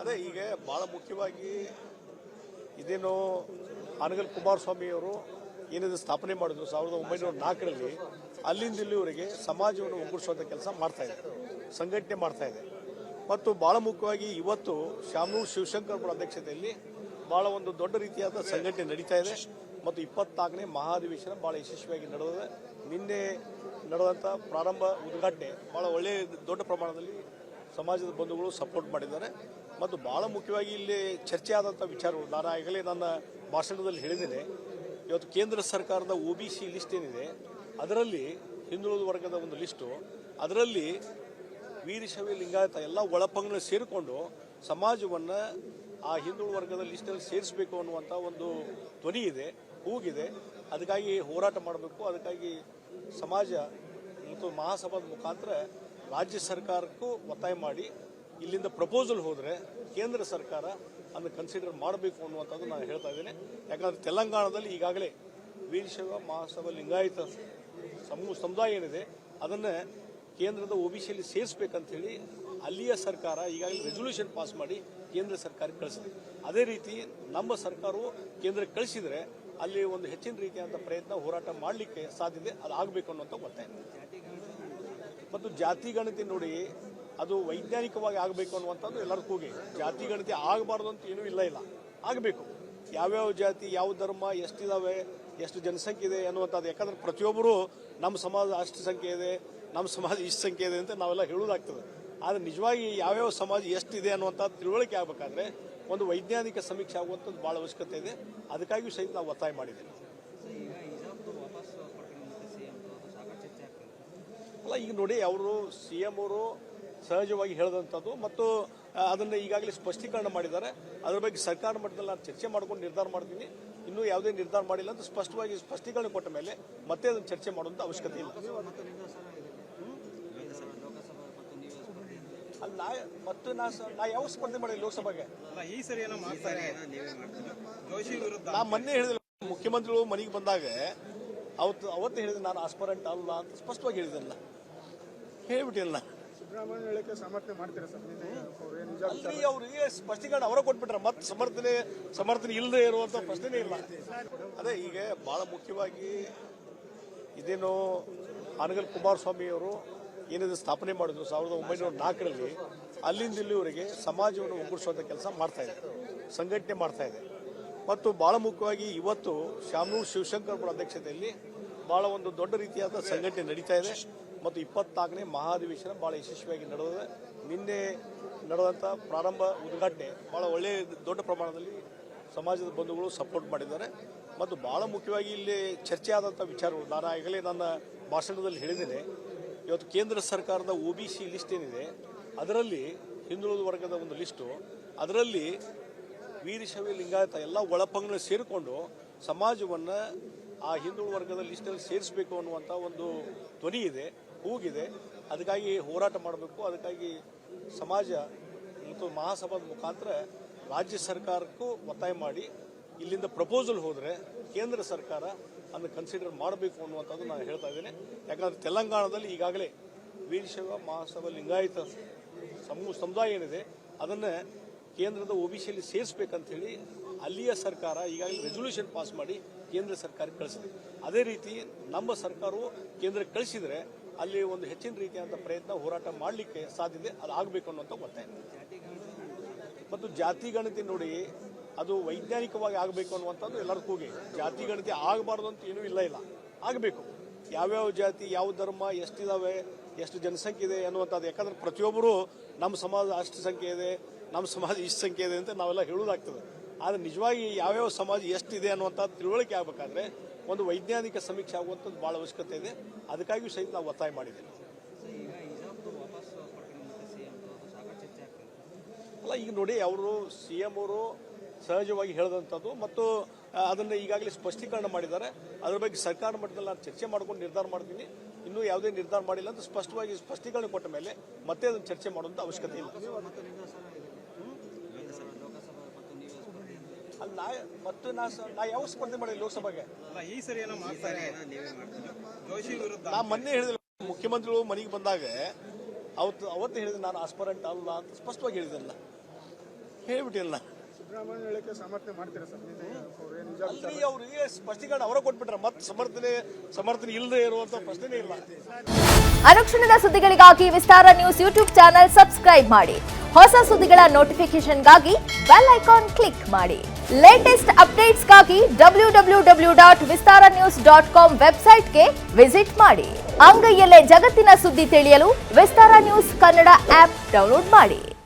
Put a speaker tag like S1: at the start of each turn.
S1: ಅದೇ ಈಗ ಬಹಳ ಮುಖ್ಯವಾಗಿ ಇದೇನು ಆನಗಲ್ ಕುಮಾರಸ್ವಾಮಿ ಅವರು ಏನಿದೆ ಸ್ಥಾಪನೆ ಮಾಡಿದ್ರು 1904ರಲ್ಲಿ ಅಲ್ಲಿಂದ ಇಲ್ಲಿವರೆಗೆ ಸಮಾಜವನ್ನು ಒಗ್ಗೂಡಿಸುವಂಥ ಕೆಲಸ ಮಾಡ್ತಾ ಇದೆ, ಸಂಘಟನೆ ಮಾಡ್ತಾ ಇದೆ. ಮತ್ತು ಬಹಳ ಮುಖ್ಯವಾಗಿ ಇವತ್ತು ಶಾಮನೂರು ಶಿವಶಂಕರ್ ಅವರ ಅಧ್ಯಕ್ಷತೆಯಲ್ಲಿ ಬಹಳ ಒಂದು ದೊಡ್ಡ ರೀತಿಯಾದ ಸಂಘಟನೆ ನಡೀತಾ ಇದೆ ಮತ್ತು 24ನೇ ಮಹಾಧಿವೇಶನ ಬಹಳ ಯಶಸ್ವಿಯಾಗಿ ನಡೆದಿದೆ. ನಿನ್ನೆ ನಡೆದಂಥ ಪ್ರಾರಂಭ ಉದ್ಘಾಟನೆ ಬಹಳ ಒಳ್ಳೆಯ ದೊಡ್ಡ ಪ್ರಮಾಣದಲ್ಲಿ ಸಮಾಜದ ಬಂಧುಗಳು ಸಪೋರ್ಟ್ ಮಾಡಿದ್ದಾರೆ. ಮತ್ತು ಬಹಳ ಮುಖ್ಯವಾಗಿ ಇಲ್ಲಿ ಚರ್ಚೆ ಆದಂಥ ವಿಚಾರಗಳು ನಾನು ಈಗಲೇ ನನ್ನ ಭಾಷಣದಲ್ಲಿ ಹೇಳಿದ್ದೇನೆ. ಇವತ್ತು ಕೇಂದ್ರ ಸರ್ಕಾರದ OBC ಲಿಸ್ಟ್ ಏನಿದೆ ಅದರಲ್ಲಿ ಹಿಂದುಳಿದ ವರ್ಗದ ಒಂದು ಲಿಸ್ಟು, ಅದರಲ್ಲಿ ವೀರಶೈವ ಲಿಂಗಾಯತ ಎಲ್ಲ ಒಳಪಂಗಡ ಸೇರಿಕೊಂಡು ಸಮಾಜವನ್ನು ಆ ಹಿಂದುಳಿದ ವರ್ಗದ ಲಿಸ್ಟಲ್ಲಿ ಸೇರಿಸಬೇಕು ಅನ್ನುವಂಥ ಒಂದು ಧ್ವನಿ ಇದೆ, ಕೂಗಿದೆ. ಅದಕ್ಕಾಗಿ ಹೋರಾಟ ಮಾಡಬೇಕು. ಅದಕ್ಕಾಗಿ ಸಮಾಜ ಮತ್ತು ಮಹಾಸಭಾದ ಮುಖಾಂತರ ರಾಜ್ಯ ಸರ್ಕಾರಕ್ಕೂ ಒತ್ತಾಯ ಮಾಡಿ ಇಲ್ಲಿಂದ ಪ್ರಪೋಸಲ್ ಹೋದರೆ ಕೇಂದ್ರ ಸರ್ಕಾರ ಅದನ್ನು ಕನ್ಸಿಡರ್ ಮಾಡಬೇಕು ಅನ್ನುವಂಥದ್ದು ನಾನು ಹೇಳ್ತಾ ಇದ್ದೇನೆ. ಯಾಕಂದರೆ ತೆಲಂಗಾಣದಲ್ಲಿ ಈಗಾಗಲೇ ವೀರಶೈವ ಮಹಾಸಭಾ ಲಿಂಗಾಯತ ಸಮುದಾಯ ಏನಿದೆ ಅದನ್ನು ಕೇಂದ್ರದ OBCಯಲ್ಲಿ ಸೇರಿಸಬೇಕಂತೇಳಿ ಅಲ್ಲಿಯ ಸರ್ಕಾರ ಈಗಾಗಲೇ ರೆಸೊಲ್ಯೂಷನ್ ಪಾಸ್ ಮಾಡಿ ಕೇಂದ್ರ ಸರ್ಕಾರಕ್ಕೆ ಕಳಿಸಿದೆ. ಅದೇ ರೀತಿ ನಮ್ಮ ಸರ್ಕಾರವು ಕೇಂದ್ರಕ್ಕೆ ಕಳಿಸಿದರೆ ಅಲ್ಲಿ ಒಂದು ಹೆಚ್ಚಿನ ರೀತಿಯಾದಂಥ ಪ್ರಯತ್ನ ಹೋರಾಟ ಮಾಡಲಿಕ್ಕೆ ಸಾಧ್ಯತೆ ಅದು ಆಗಬೇಕು ಅನ್ನುವಂಥ ಒತ್ತಾಯ. ಮತ್ತು ಜಾತಿ ಗಣತಿ ನೋಡಿ ಅದು ವೈಜ್ಞಾನಿಕವಾಗಿ ಆಗಬೇಕು ಅನ್ನುವಂಥದ್ದು ಎಲ್ಲರ ಕೂಗಿ. ಜಾತಿ ಗಣತಿ ಆಗಬಾರ್ದು ಅಂತ ಏನೂ ಇಲ್ಲ, ಆಗಬೇಕು. ಯಾವ್ಯಾವ ಜಾತಿ, ಯಾವ ಧರ್ಮ, ಎಷ್ಟಿದಾವೆ, ಎಷ್ಟು ಜನಸಂಖ್ಯೆ ಇದೆ ಅನ್ನುವಂಥದ್ದು. ಯಾಕಂದ್ರೆ ಪ್ರತಿಯೊಬ್ಬರು ನಮ್ಮ ಸಮಾಜ ಅಷ್ಟು ಸಂಖ್ಯೆ ಇದೆ, ನಮ್ಮ ಸಮಾಜ ಇಷ್ಟು ಸಂಖ್ಯೆ ಇದೆ ಅಂತ ನಾವೆಲ್ಲ ಹೇಳೋದಾಗ್ತದೆ. ಆದರೆ ನಿಜವಾಗಿ ಯಾವ್ಯಾವ ಸಮಾಜ ಎಷ್ಟಿದೆ ಅನ್ನುವಂಥ ತಿಳುವಳಿಕೆ ಆಗಬೇಕಾದ್ರೆ ಒಂದು ವೈಜ್ಞಾನಿಕ ಸಮೀಕ್ಷೆ ಆಗುವಂಥದ್ದು ಭಾಳ ಅವಶ್ಯಕತೆ ಇದೆ. ಅದಕ್ಕಾಗಿಯೂ ಸಹಿತ ನಾವು ಒತ್ತಾಯ ಮಾಡಿದ್ದೇವೆ. ಅಲ್ಲ, ಈಗ ನೋಡಿ ಅವರು CM ಅವರು ಸಹಜವಾಗಿ ಹೇಳಿದಂಥದ್ದು ಮತ್ತು ಅದನ್ನು ಈಗಾಗಲೇ ಸ್ಪಷ್ಟೀಕರಣ ಮಾಡಿದ್ದಾರೆ. ಅದರ ಬಗ್ಗೆ ಸರ್ಕಾರ ಮಟ್ಟದಲ್ಲಿ ನಾನು ಚರ್ಚೆ ಮಾಡ್ಕೊಂಡು ನಿರ್ಧಾರ ಮಾಡ್ತೀನಿ. ಇನ್ನೂ ಯಾವುದೇ ನಿರ್ಧಾರ ಮಾಡಿಲ್ಲ ಅಂತ ಸ್ಪಷ್ಟವಾಗಿ ಸ್ಪಷ್ಟೀಕರಣ ಕೊಟ್ಟ ಮೇಲೆ ಮತ್ತೆ ಅದನ್ನು ಚರ್ಚೆ ಮಾಡುವಂಥ ಅವಶ್ಯಕತೆ ಇಲ್ಲ. ಅಲ್ಲ, ಮತ್ತು ನಾ ಯಾವ ಸ್ಪರ್ಧೆ ಮಾಡಿಲ್ಲ ಲೋಕಸಭೆಗೆ. ನಾ ಮೊನ್ನೆ ಹೇಳಿದಿಲ್ಲ, ಮುಖ್ಯಮಂತ್ರಿಗಳು ಮನೆಗೆ ಬಂದಾಗ ಅವತ್ತು ಹೇಳಿದೆ ನಾನು ಆಸ್ಪರೆಂಟ್ ಅಲ್ಲ ಅಂತ ಸ್ಪಷ್ಟವಾಗಿ ಹೇಳಿದ್ದಲ್ಲ, ಹೇಳ್ಬಿಟ್ಟಿಲ್ಲ.
S2: ಸಿದ್ದರಾಮಯ್ಯ ಸಮರ್ಥನೆ ಮಾಡ್ತೀರಾ ಸರ್?
S1: ಅಲ್ಲಿ ಅವರಿಗೆ ಸ್ಪಷ್ಟೀಕರಣ ಅವರ ಕೊಟ್ಬಿಟ್ರೆ ಮತ್ತೆ ಸಮರ್ಥನೆ ಇಲ್ಲದೆ ಇರುವಂತ ಪ್ರಶ್ನೆನೇ ಇಲ್ಲ. ಅದೇ ಈಗ ಬಹಳ ಮುಖ್ಯವಾಗಿ ಇದೇನು ಆನಗಲ್ ಕುಮಾರಸ್ವಾಮಿ ಅವರು ಏನಿದೆ ಸ್ಥಾಪನೆ ಮಾಡಿದ್ರು 1904ರಲ್ಲಿ ಅಲ್ಲಿಂದ ಇಲ್ಲಿವರೆಗೆ ಸಮಾಜವನ್ನು ಒಗ್ಗೂಡಿಸುವಂಥ ಕೆಲಸ ಮಾಡ್ತಾ ಇದೆ, ಸಂಘಟನೆ ಮಾಡ್ತಾ ಇದೆ. ಮತ್ತು ಬಹಳ ಮುಖ್ಯವಾಗಿ ಇವತ್ತು ಶಾಮನೂರು ಶಿವಶಂಕರ್ ಅವರ ಅಧ್ಯಕ್ಷತೆಯಲ್ಲಿ ಬಹಳ ಒಂದು ದೊಡ್ಡ ರೀತಿಯಾದ ಸಂಘಟನೆ ನಡೀತಾ ಇದೆ ಮತ್ತು 24ನೇ ಮಹಾಧಿವೇಶನ ಬಹಳ ಯಶಸ್ವಿಯಾಗಿ ನಡೆದಿದೆ. ನಿನ್ನೆ ನಡೆದಂಥ ಪ್ರಾರಂಭ ಉದ್ಘಾಟನೆ ಬಹಳ ಒಳ್ಳೆಯ ದೊಡ್ಡ ಪ್ರಮಾಣದಲ್ಲಿ ಸಮಾಜದ ಬಂಧುಗಳು ಸಪೋರ್ಟ್ ಮಾಡಿದ್ದಾರೆ. ಮತ್ತು ಬಹಳ ಮುಖ್ಯವಾಗಿ ಇಲ್ಲಿ ಚರ್ಚೆ ಆದಂಥ ವಿಚಾರಗಳು ನಾನು ಈಗಲೇ ನನ್ನ ಭಾಷಣದಲ್ಲಿ ಹೇಳಿದ್ದೇನೆ. ಇವತ್ತು ಕೇಂದ್ರ ಸರ್ಕಾರದ OBC ಲಿಸ್ಟ್ ಏನಿದೆ ಅದರಲ್ಲಿ ಹಿಂದುಳಿದ ವರ್ಗದ ಒಂದು ಲಿಸ್ಟು, ಅದರಲ್ಲಿ ವೀರಶೈವ ಲಿಂಗಾಯತ ಎಲ್ಲ ಒಳಪಂಗಡ ಸೇರಿಕೊಂಡು ಸಮಾಜವನ್ನು ಆ ಹಿಂದುಳಿದ ವರ್ಗದ ಲಿಸ್ಟಲ್ಲಿ ಸೇರಿಸಬೇಕು ಅನ್ನುವಂಥ ಒಂದು ಧ್ವನಿ ಇದೆ, ಕೂಗಿದೆ. ಅದಕ್ಕಾಗಿ ಹೋರಾಟ ಮಾಡಬೇಕು. ಅದಕ್ಕಾಗಿ ಸಮಾಜ ಮತ್ತು ಮಹಾಸಭಾದ ಮುಖಾಂತರ ರಾಜ್ಯ ಸರ್ಕಾರಕ್ಕೂ ಒತ್ತಾಯ ಮಾಡಿ ಇಲ್ಲಿಂದ ಪ್ರಪೋಸಲ್ ಹೋದರೆ ಕೇಂದ್ರ ಸರ್ಕಾರ ಅದನ್ನು ಕನ್ಸಿಡರ್ ಮಾಡಬೇಕು ಅನ್ನುವಂಥದ್ದು ನಾನು ಹೇಳ್ತಾ ಇದ್ದೇನೆ. ಯಾಕಂದರೆ ತೆಲಂಗಾಣದಲ್ಲಿ ಈಗಾಗಲೇ ವೀರಶೈವ ಮಹಾಸಭಾ ಲಿಂಗಾಯತ ಸಮುದಾಯ ಏನಿದೆ ಅದನ್ನು ಕೇಂದ್ರದ OBCಯಲ್ಲಿ ಸೇರಿಸಬೇಕಂತೇಳಿ ಅಲ್ಲಿಯ ಸರ್ಕಾರ ಈಗಾಗಲೇ ರೆಸೊಲ್ಯೂಷನ್ ಪಾಸ್ ಮಾಡಿ ಕೇಂದ್ರ ಸರ್ಕಾರಕ್ಕೆ ಕಳಿಸಿದೆ. ಅದೇ ರೀತಿ ನಮ್ಮ ಸರ್ಕಾರವು ಕೇಂದ್ರಕ್ಕೆ ಕಳಿಸಿದರೆ ಅಲ್ಲಿ ಒಂದು ಹೆಚ್ಚಿನ ರೀತಿಯಾದಂಥ ಪ್ರಯತ್ನ ಹೋರಾಟ ಮಾಡಲಿಕ್ಕೆ ಸಾಧ್ಯತೆ ಅದು ಆಗಬೇಕು ಅನ್ನುವಂಥ ಒತ್ತಾಯ. ಮತ್ತು ಜಾತಿ ಗಣತಿ ನೋಡಿ ಅದು ವೈಜ್ಞಾನಿಕವಾಗಿ ಆಗಬೇಕು ಅನ್ನುವಂಥದ್ದು ಎಲ್ಲರ ಕೂಗಿ. ಜಾತಿ ಗಣತಿ ಆಗಬಾರ್ದು ಅಂತ ಏನೂ ಇಲ್ಲ, ಆಗಬೇಕು. ಯಾವ್ಯಾವ ಜಾತಿ, ಯಾವ ಧರ್ಮ, ಎಷ್ಟಿದಾವೆ, ಎಷ್ಟು ಜನಸಂಖ್ಯೆ ಇದೆ ಅನ್ನುವಂಥದ್ದು. ಯಾಕಂದ್ರೆ ಪ್ರತಿಯೊಬ್ಬರು ನಮ್ಮ ಸಮಾಜ ಅಷ್ಟು ಸಂಖ್ಯೆ ಇದೆ, ನಮ್ಮ ಸಮಾಜ ಇಷ್ಟು ಸಂಖ್ಯೆ ಇದೆ ಅಂತ ನಾವೆಲ್ಲ ಹೇಳೋದಾಗ್ತದೆ. ಆದರೆ ನಿಜವಾಗಿ ಯಾವ್ಯಾವ ಸಮಾಜ ಎಷ್ಟಿದೆ ಅನ್ನುವಂಥ ತಿಳುವಳಿಕೆ ಆಗಬೇಕಾದ್ರೆ ಒಂದು ವೈಜ್ಞಾನಿಕ ಸಮೀಕ್ಷೆ ಆಗುವಂಥದ್ದು ಭಾಳ ಅವಶ್ಯಕತೆ ಇದೆ. ಅದಕ್ಕಾಗಿಯೂ ಸಹಿತ ನಾವು ಒತ್ತಾಯ ಮಾಡಿದ್ದೇವೆ. ಅಲ್ಲ, ಈಗ ನೋಡಿ ಅವರು CM ಅವರು ಸಹಜವಾಗಿ ಹೇಳಿದಂಥದ್ದು ಮತ್ತು ಅದನ್ನು ಈಗಾಗಲೇ ಸ್ಪಷ್ಟೀಕರಣ ಮಾಡಿದ್ದಾರೆ. ಅದರ ಬಗ್ಗೆ ಸರ್ಕಾರ ಮಟ್ಟದಲ್ಲಿ ನಾನು ಚರ್ಚೆ ಮಾಡ್ಕೊಂಡು ನಿರ್ಧಾರ ಮಾಡ್ತೀನಿ. ಇನ್ನೂ ಯಾವುದೇ ನಿರ್ಧಾರ ಮಾಡಿಲ್ಲ ಅಂತ ಸ್ಪಷ್ಟವಾಗಿ ಸ್ಪಷ್ಟೀಕರಣ ಕೊಟ್ಟ ಮೇಲೆ ಮತ್ತೆ ಅದನ್ನು ಚರ್ಚೆ ಮಾಡುವಂಥ ಅವಶ್ಯಕತೆ ಇಲ್ಲ. ಅಲ್ಲ, ಮತ್ತು ನಾ ಯಾವ ಸ್ಪರ್ಧೆ ಮಾಡಿಲ್ಲ ಲೋಕಸಭೆಗೆ. ನಾ ಮೊನ್ನೆ ಹೇಳಿದಿಲ್ಲ, ಮುಖ್ಯಮಂತ್ರಿಗಳು ಮನೆಗೆ ಬಂದಾಗ ಅವತ್ತು ಹೇಳಿದೆ ನಾನು ಆಸ್ಪರೆಂಟ್ ಅಲ್ಲ ಅಂತ ಸ್ಪಷ್ಟವಾಗಿ ಹೇಳಿದ್ದಲ್ಲ, ಹೇಳ್ಬಿಟ್ಟಿಲ್ಲ.
S2: ಸಿದ್ದರಾಮಯ್ಯ ಹೇಳಿಕೆ ಸಮರ್ಥನೆ ಮಾಡ್ತೀರಾ ಸರ್? ನಿಜ
S1: ಅಲ್ಲಿ ಅವರಿಗೆ ಸ್ಪಷ್ಟೀಕರಣ ಅವರ ಕೊಟ್ಬಿಟ್ರೆ ಮತ್ತೆ ಸಮರ್ಥನೆ ಇಲ್ಲದೆ ಇರುವಂತ ಪ್ರಶ್ನೆನೇ ಇಲ್ಲ.
S3: ಅನುಕ್ಷಣದ ಸುದ್ದಿಗಳಿಗಾಗಿ ವಿಸ್ತಾರ ನ್ಯೂಸ್ ಯೂಟ್ಯೂಬ್ ಚಾನೆಲ್ ಸಬ್ಸ್ಕ್ರೈಬ್ ಮಾಡಿ. ಹೊಸ ಸುದ್ದಿಗಳ ನೋಟಿಫಿಕೇಶನ್ಗಾಗಿ ಬೆಲ್ ಐಕಾನ್ ಕ್ಲಿಕ್ ಮಾಡಿ. ಲೇಟೆಸ್ಟ್ ಅಪ್ಡೇಟ್ಸ್ಗಾಗಿ www.vistaranews.com ವೆಬ್ಸೈಟ್ಗೆ ವಿಸಿಟ್ ಮಾಡಿ. ಅಂಗೈಯಲ್ಲೇ ಜಗತ್ತಿನ ಸುದ್ದಿ ತಿಳಿಯಲು ವಿಸ್ತಾರ ನ್ಯೂಸ್ ಕನ್ನಡ ಆಪ್ ಡೌನ್ಲೋಡ್ ಮಾಡಿ.